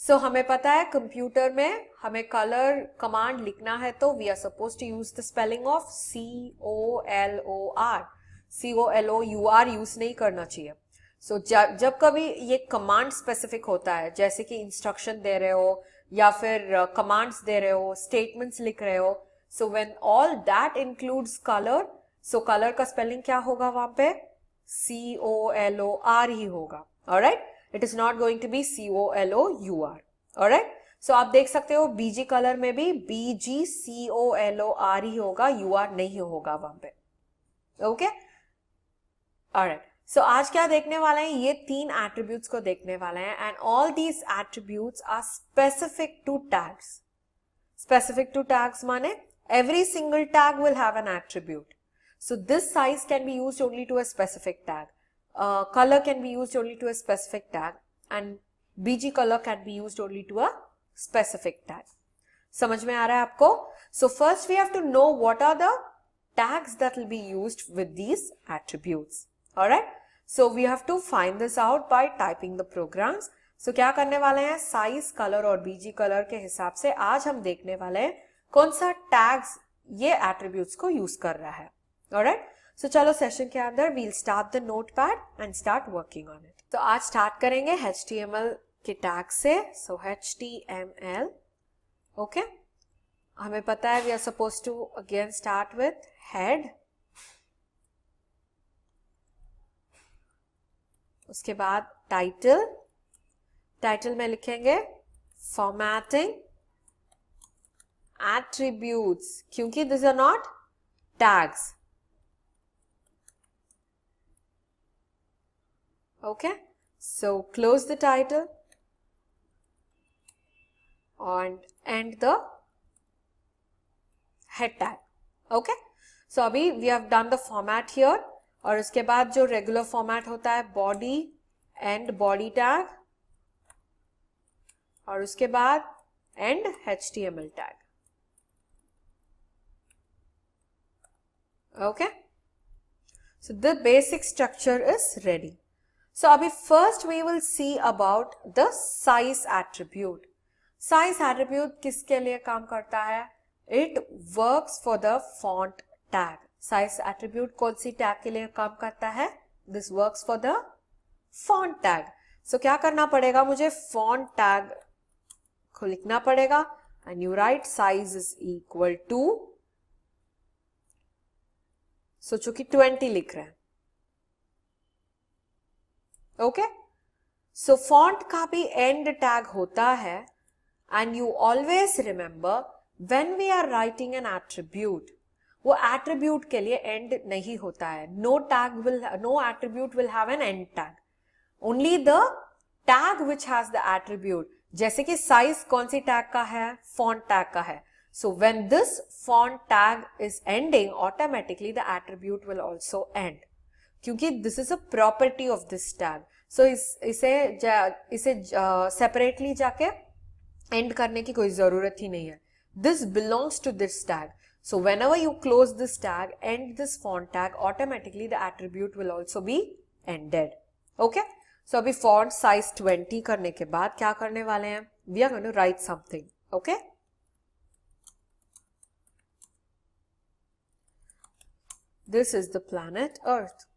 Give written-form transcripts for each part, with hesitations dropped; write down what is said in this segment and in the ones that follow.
सो हमें पता है कंप्यूटर में हमें कलर कमांड लिखना है तो we are suppose to use the spelling of COLOR. COLOUR use नहीं करना चाहिए. सो जब कभी ये कमांड स्पेसिफिक होता है, जैसे कि इंस्ट्रक्शन दे रहे हो या फिर कमांड्स दे रहे हो, स्टेटमेंट्स लिख रहे हो, so when all that includes colour, so colour का स्पेलिंग क्या होगा वहां पे? COLOR ही होगा. Alright, it is not going to be COLOUR. Alright, so आप देख सकते हो BG कलर में भी BGCOLOR ही होगा, UR नहीं होगा वहां पे. Okay, alright. सो आज क्या देखने वाले हैं? ये 3 एट्रीब्यूट्स को देखने वाले हैं and all these attributes are specific to tags. Specific to tags माने every single tag will have an attribute. So this size can be used only to a specific tag. Color can be used only to a specific tag and BG color can be used only to a specific tag. समझ में आ रहा है आपको? So first we have to know what are the tags that will be used with these attributes. Alright? So we have to find this out by typing the programs. So क्या करने वाले हैं? Size, colour और BG colour के हिसाब से आज हम देखने वाले हैं कौन सा टैग्स ये एट्रीब्यूट्स को यूज कर रहा है. ऑलराइट, सो चलो सेशन के अंदर we'll start the notepad and start working on it. तो आज स्टार्ट करेंगे HTML के टैग से. सो HTML. ओके, हमें पता है we are suppose to again start with head. उसके बाद टाइटल. टाइटल में लिखेंगे फॉर्मेटिंग एट्रीब्यूट्स, क्योंकि this are not tags. Okay, so close the title and and the head tag. Okay, so अभी we have done the format here और उसके बाद जो रेगुलर फॉर्मेट होता है बॉडी एंड बॉडी टैग और उसके बाद end HTML tag. Okay, so the basic structure is ready. So अभी first we will see about the size attribute. Size attribute किसके लिए काम करता है? It works for the font tag. Size attribute कौन सी टैग के लिए काम करता है? This works for the font tag. So क्या करना पड़ेगा मुझे? फॉन्ट टैग को लिखना पड़ेगा and you write size is equal to, सो चूंकि 20 लिख रहे हैं. ओके, सो फॉन्ट का भी एंड टैग होता है and you always remember when we are writing an attribute, वो एट्रीब्यूट के लिए एंड नहीं होता है. No attribute will have an end tag. Only the tag which has the attribute. जैसे कि साइज कौन सी टैग का है? फॉन्ट टैग का है. So when this font tag is ending, automatically the attribute will also end, क्योंकि this is a property of this tag. So इसे सेपरेटली जाके एंड करने की कोई जरूरत ही नहीं है. This belongs to this tag. So whenever you close this tag and this font tag, automatically the attribute will also be ended. Okay? So अभी font size 20 करने के बाद क्या करने वाले हैं? We are going to write something. Okay? This is the planet Earth.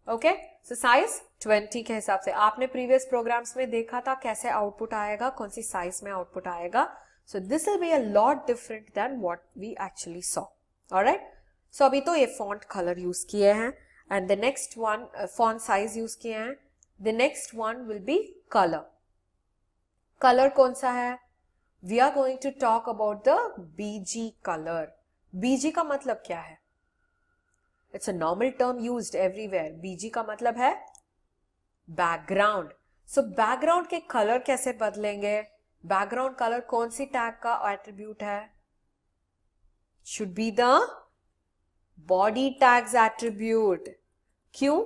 Okay? So size 20 के हिसाब से आपने प्रीवियस प्रोग्राम्स में देखा था कैसे आउटपुट आएगा, कौन सी साइज में आउटपुट आएगा. So this will be a lot different than what we actually saw. Alright? So अभी तो ये font color use किए हैं and the next one font size use किए हैं. The next one will be color. Color कौन सा है? We are going to talk about the BG color. BG का मतलब क्या है? It's a normal term used everywhere. BG का मतलब है background. So background के color कैसे बदलेंगे? बैकग्राउंड कलर कौन सी टैग का एट्रीब्यूट है? Should be the body tags attribute. क्यों?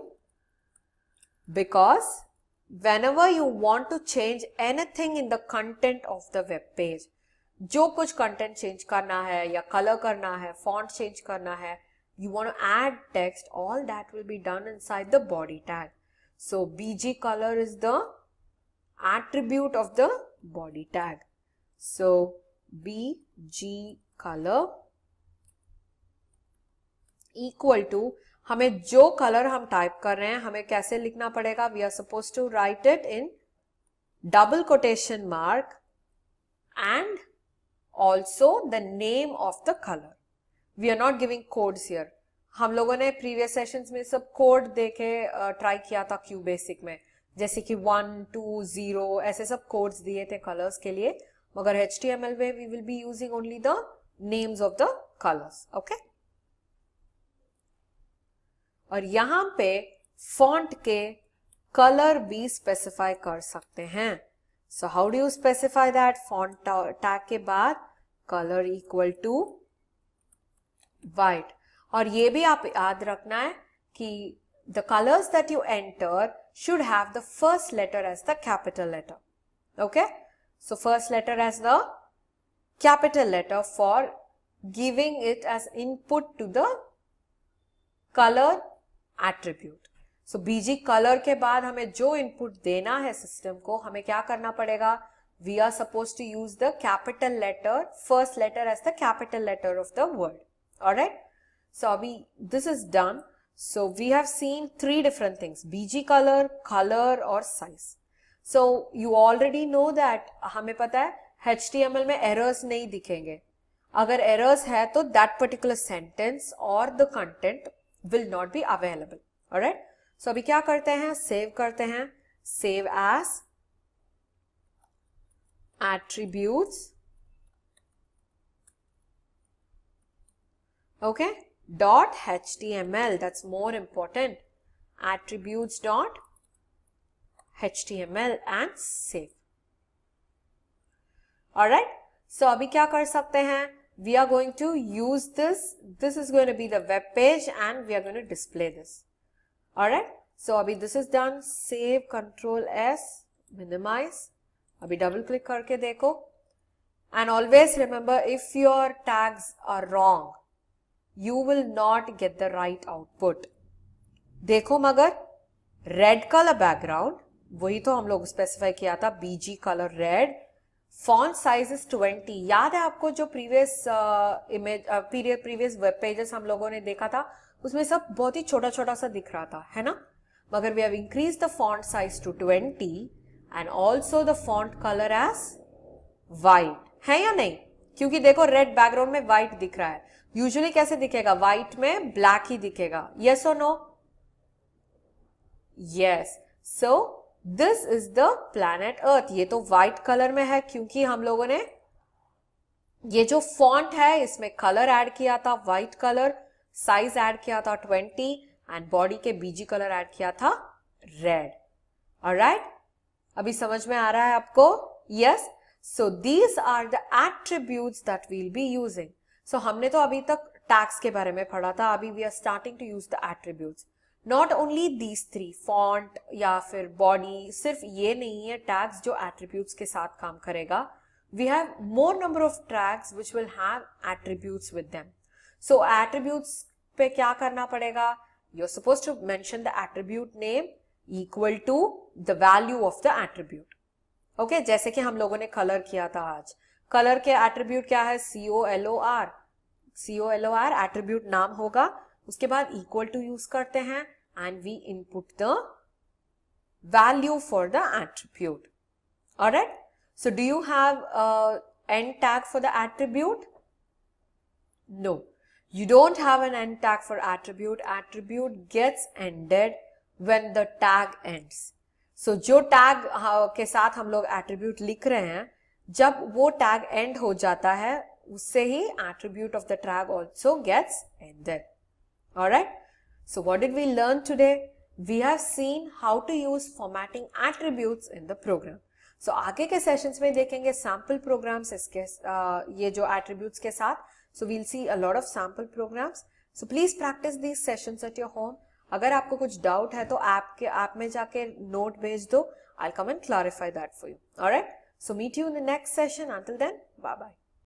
Because whenever you want to change anything in the content of the web page, जो कुछ कंटेंट चेंज करना है या कलर करना है, फॉन्ट चेंज करना है, you want to add text, all that will be done inside the body tag. So BG color is the attribute of the body tag. So BG color equal to, हमें जो colour हम type कर रहे हैं हमें कैसे लिखना पड़ेगा? We are supposed to write it in double quotation mark and also the name of the color. We are not giving codes here. हम लोगों ने previous sessions में सब कोड देके ट्राई किया था QBasic में, जैसे कि 1, 2, 0 ऐसे सब कोड्स दिए थे कलर्स के लिए, मगर HTML में we will be using only the names of the colors. Okay? और यहाँ पे फॉन्ट के कलर भी स्पेसिफाई कर सकते हैं. So how do you specify that? Font tag के बाद कलर इक्वल टू वाइट. और ये भी आप याद रखना है कि the colours that you enter should have the first letter as the capital letter. Okay? So first letter as the capital letter for giving it as input to the color attribute. So BG color के बाद हमें जो input देना है system को, हमें क्या करना पड़ेगा? We are supposed to use the capital letter, first letter as the capital letter of the word. Alright? So abhi this is done. So we have seen 3 different things: BG color, color और size. So you already know that हमें पता है HTML में errors नहीं दिखेंगे. अगर errors है तो that particular sentence or the content will not be available. Alright? So अभी क्या करते हैं? Save करते हैं. Save as attributes. Okay? .html, that's more important. Attributes .html and save. Alright? So अभी क्या कर सकते हैं? We are going to use this. This is going to be the web page and we are going to display this. Alright? So अभी this is done. Save, Control S, minimize. अभी double click करके देखो. And always remember, if your tags are wrong, you will not get the right output. देखो मगर red color background, वही तो हम लोग स्पेसिफाई किया था, BG color red, font size is 20. याद है आपको जो previous वेब पेजेस हम लोगों ने देखा था, उसमें सब बहुत ही छोटा छोटा सा दिख रहा था, है ना? मगर we have increased the font size to 20 and also the font color as white. है या नहीं? क्योंकि देखो रेड बैकग्राउंड में व्हाइट दिख रहा है. यूजुअली कैसे दिखेगा? व्हाइट में ब्लैक ही दिखेगा. यस और no? Yes. So this is the planet earth. ये तो व्हाइट कलर में है क्योंकि हम लोगों ने ये जो फॉन्ट है इसमें कलर ऐड किया था, व्हाइट कलर, साइज ऐड किया था 20 एंड बॉडी के बीजी कलर ऐड किया था रेड. ऑलराइट? अभी समझ में आ रहा है आपको? Yes. So these are the attributes that we'll be using. So हमने तो अभी तक tags के बारे में पढ़ा था. अभी we are starting to use the attributes. Not only these 3, font या फिर body, सिर्फ ये नहीं है tags जो attributes के साथ काम करेगा. We have more number of tags which will have attributes with them. So attributes पे क्या करना पड़ेगा? You're supposed to mention the attribute name equal to the value of the attribute. Okay जैसे कि हम लोगों ने कलर किया था आज. कलर के एट्रीब्यूट क्या है? COLOR. COLOR एट्रीब्यूट नाम होगा. उसके बाद इक्वल टू यूज करते हैं and we input the value for the attribute. Alright? So do you have end tag for the attribute? No, you don't have an end tag for attribute. Attribute gets ended when the tag ends. So जो tag के साथ हम लोग attribute लिख रहे हैं, जब वो टैग एंड हो जाता है उससे ही attribute of the tag also gets ended. Alright? So what did we learn today? We have seen how to use formatting attributes in the program. So आगे के सेशंस में देखेंगे सैम्पल प्रोग्राम्स इसके ये जो एट्रीब्यूट्स के साथ. So we'll see a lot of sample programs. So please practice these sessions at your home. अगर आपको कुछ डाउट है तो ऐप में जाके नोट भेज दो. I'll come and clarify that for you. All right? So meet you in the next session. Until then, bye-bye.